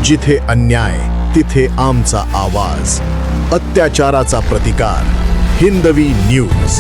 जिथे अन्याय तिथे आमचा आवाज, अत्याचाराचा प्रतिकार. हिंदवी न्यूज.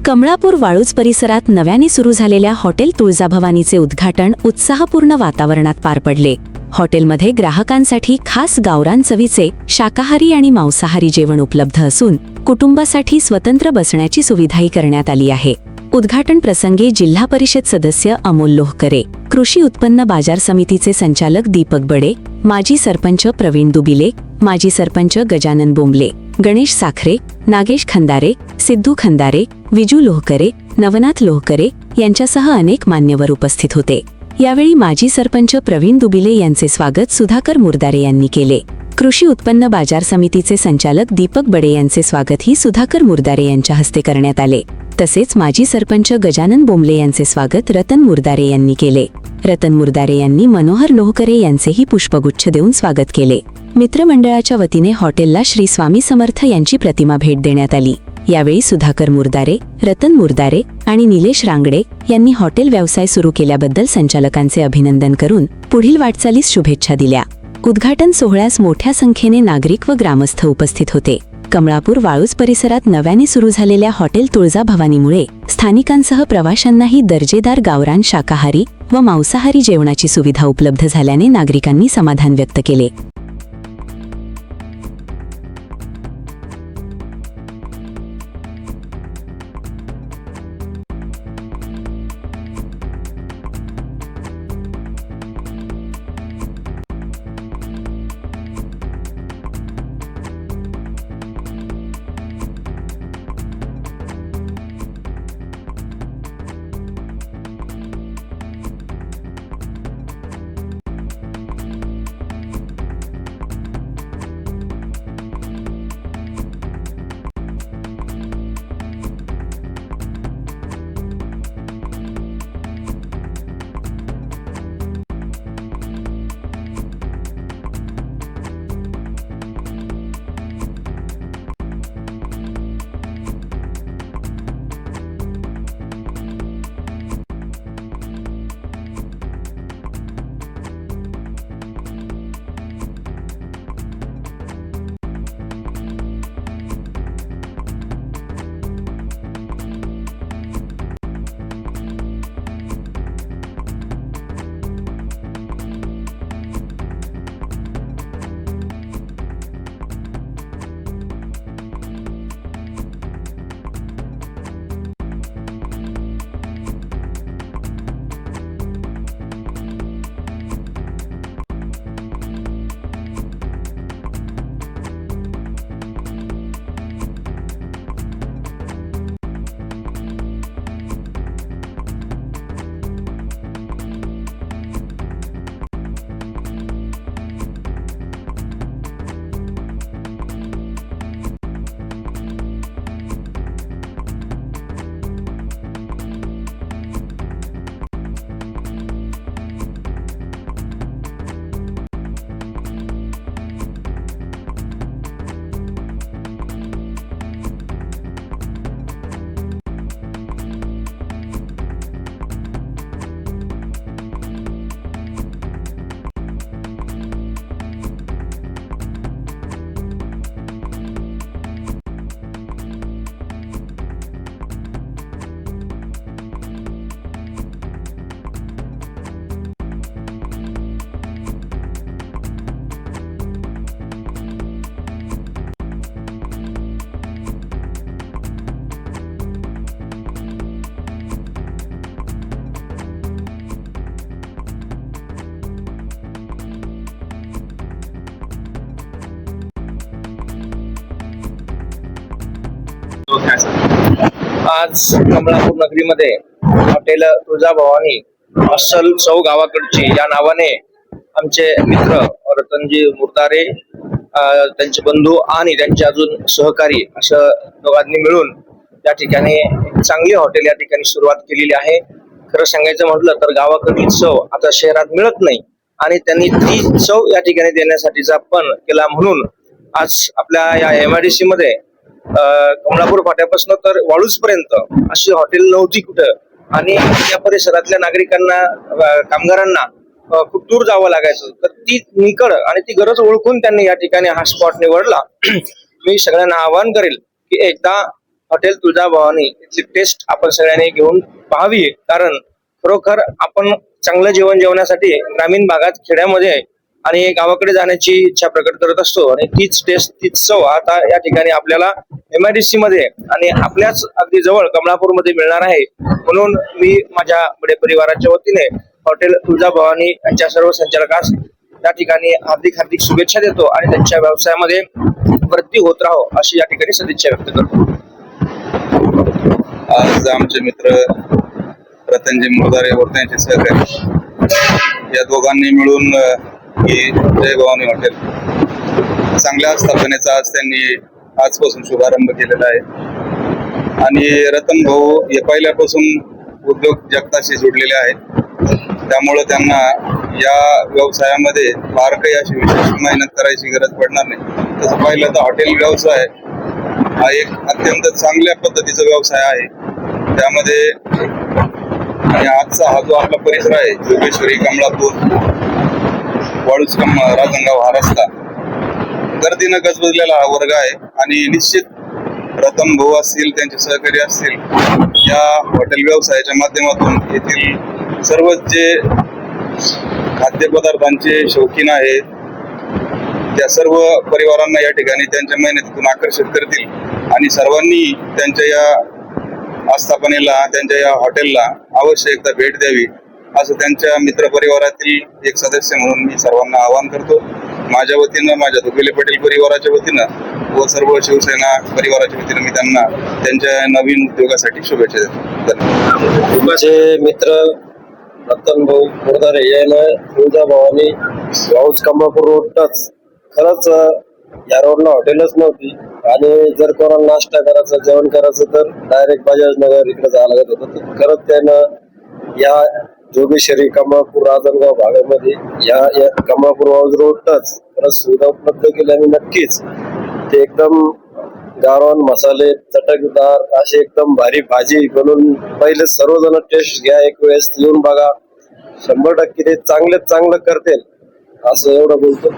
कमळापूर वाळूज परिसरात नव्याने सुरू झालेल्या हॉटेल तुळजाभवानीचे उद्घाटन उत्साहपूर्ण वातावरणात पार पडले. हॉटेलमध्ये ग्राहकांसाठी खास गावरान चवीचे शाकाहारी आणि मांसाहारी जेवण उपलब्ध असून कुटुंबासाठी स्वतंत्र बसण्याची सुविधाही करण्यात आली आहे. उद्घाटन प्रसंगी जिल्हा परिषद सदस्य अमोल लोहकरे, कृषी उत्पन्न बाजार समितीचे संचालक दीपक बडे, माजी सरपंच प्रवीण दुबिले, माजी सरपंच गजानन बोंबले, गणेश साखरे, नागेश खंदारे, सिद्धू खंदारे, विजू लोहकरे, नवनाथ लोहकरे यांच्यासह अनेक मान्यवर उपस्थित होते. यावेळी माजी सरपंच प्रवीण दुबिले यांचे स्वागत सुधाकर मुरदारे यांनी केले. कृषी उत्पन्न बाजार समितीचे संचालक दीपक बडे यांचे स्वागतही सुधाकर मुरदारे यांच्या हस्ते करण्यात आले. तसेच माजी सरपंच गजानन बोंबले यांचे स्वागत रतन मुरदारे यांनी केले. रतन मुरदारे यांनी मनोहर लोहकरे यांचेही पुष्पगुच्छ देऊन स्वागत केले. मित्रमंडळाच्या वतीने हॉटेलला श्री स्वामी समर्थ यांची प्रतिमा भेट देण्यात आली. यावेळी सुधाकर मुरदारे, रतन मुरदारे आणि निलेश रांगडे यांनी हॉटेल व्यवसाय सुरू केल्याबद्दल संचालकांचे अभिनंदन करून पुढील वाटचालीस शुभेच्छा दिल्या. उद्घाटन सोहळ्यास मोठ्या संख्येने नागरिक व ग्रामस्थ उपस्थित होते. कमळापूर वाळूज परिसरात नव्याने सुरू झालेल्या हॉटेल तुळजाभवानीमुळे स्थानिकांसह प्रवाशांनाही दर्जेदार गावरान शाकाहारी व मांसाहारी जेवणाची सुविधा उपलब्ध झाल्याने नागरिकांनी समाधान व्यक्त केले. आज कमळापूर नगरीमध्ये हॉटेल तुळजाभवानी अस्सल चव गावाकडची या नावाने आमचे मित्र रतनजी मुरदारे, त्यांचे बंधू आणि त्यांचे अजून सहकारी अशा दोघांनी मिळून या ठिकाणी चांगली हॉटेल या ठिकाणी सुरुवात केलेली आहे. खरं सांगायचं म्हटलं तर गावाकडली चव आता शहरात मिळत नाही आणि त्यांनी ती चव या ठिकाणी देण्यासाठीचा पण केला. म्हणून आज आपल्या या MIDC मध्ये कमळापूर फाट्यापासून तर वाळूज पर्यंत अशी हॉटेल नव्हती कुठं, आणि या परिसरातल्या नागरिकांना, कामगारांना खूप दूर जावं लागायचं, तर ती निकड आणि ती गरज ओळखून त्यांनी या ठिकाणी हा स्पॉट निवडला. मी सगळ्यांना आवाहन करेल की एकदा हॉटेल तुळजाभवानी इथली टेस्ट आपण सगळ्यांनी घेऊन पाहावी, कारण खरोखर आपण चांगलं जेवण जेवण्यासाठी ग्रामीण भागात, खेड्यामध्ये आणि गावाकडे जाण्याची इच्छा प्रकट करत असतो आणि तीच टेस्ट, तीच चव आता या ठिकाणी आपल्याला MIDC मध्ये आणि आपल्याच अगदी जवळ कमळापूरमध्ये मिळणार आहे. म्हणून मी माझ्या बडे परिवाराच्या वतीने हॉटेल तुळजाभवानी यांच्या सर्व संचालकास या ठिकाणी हार्दिक हार्दिक शुभेच्छा देतो आणि त्यांच्या व्यवसायामध्ये वृद्धी होत राहो अशी या ठिकाणी सदिच्छा व्यक्त करतो. आज आमचे मित्र रतनजी मुरदारे व त्यांचे सहकारी या दोघांनी मिळून ही जय भवानी हॉटेल चांगल्या स्थापनेचा आज त्यांनी आजपासून शुभारंभ केलेला आहे. आणि रतन भाऊ हे पहिल्यापासून उद्योग जगताशी जोडलेले आहेत, त्यामुळं त्यांना या व्यवसायामध्ये फार काही अशी विशेष मेहनत करायची गरज पडणार नाही. तसं पाहिलं तर हॉटेल व्यवसाय हा एक अत्यंत चांगल्या पद्धतीचा व्यवसाय आहे. त्यामध्ये आणि आजचा हा जो आपला परिसर आहे, जोगेश्वरी, कमळापूर, वाळूज, राजनगाव हा रस्ता गर्दीनं गजबजलेला हा वर्ग आहे. आणि निश्चित रतन भाऊ असतील, त्यांचे सहकारी असतील, या हॉटेल व्यवसायाच्या माध्यमातून येथील सर्वच जे खाद्यपदार्थांचे शौकीन आहेत त्या सर्व परिवारांना या ठिकाणी त्यांच्या मेहनतीतून आकर्षित करतील आणि सर्वांनी त्यांच्या या आस्थापनेला, त्यांच्या या हॉटेलला अवश्य एकदा भेट द्यावी असं त्यांच्या मित्रपरिवारातील एक सदस्य म्हणून मी सर्वांना आवाहन करतो. माझ्या वतीनं, माझ्या दुबेले पटेल परिवाराच्या वतीनं व सर्व शिवसेना परिवाराच्या वतीनं मी त्यांना त्यांच्या नवीन उद्योगासाठी शुभेच्छा देतो. माझे मित्र रतन भाऊ मुरदारे यानं तुळजाभवानी वाऊज कमळापूर रोड टच, खरंच या रोडला हॉटेलच नव्हती आणि जर कोणाला नाश्ता करायचा, जेवण करायचं तर डायरेक्ट बजाज नगर इकडे जावं लागत होतं. तर खरंच त्यानं या जोगेश्वरी, कमळापूर, राजनगाव भागामध्ये या कमळापूर वाऊज रोड टच खरंच सुविधा उपलब्ध केल्या आणि नक्कीच ते एकदम गावरान मसाले, चटकदार असे एकदम भारी भाजी बनवून पहिले सर्वजण टेस्ट घ्या, एक वेळेस येऊन बघा, 100% ते चांगलं करतील असं एवढं बोलतो.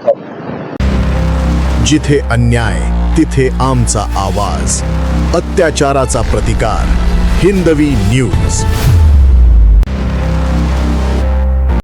जिथे अन्याय तिथे आमचा आवाज, अत्याचाराचा प्रतिकार. हिंदवी न्यूज.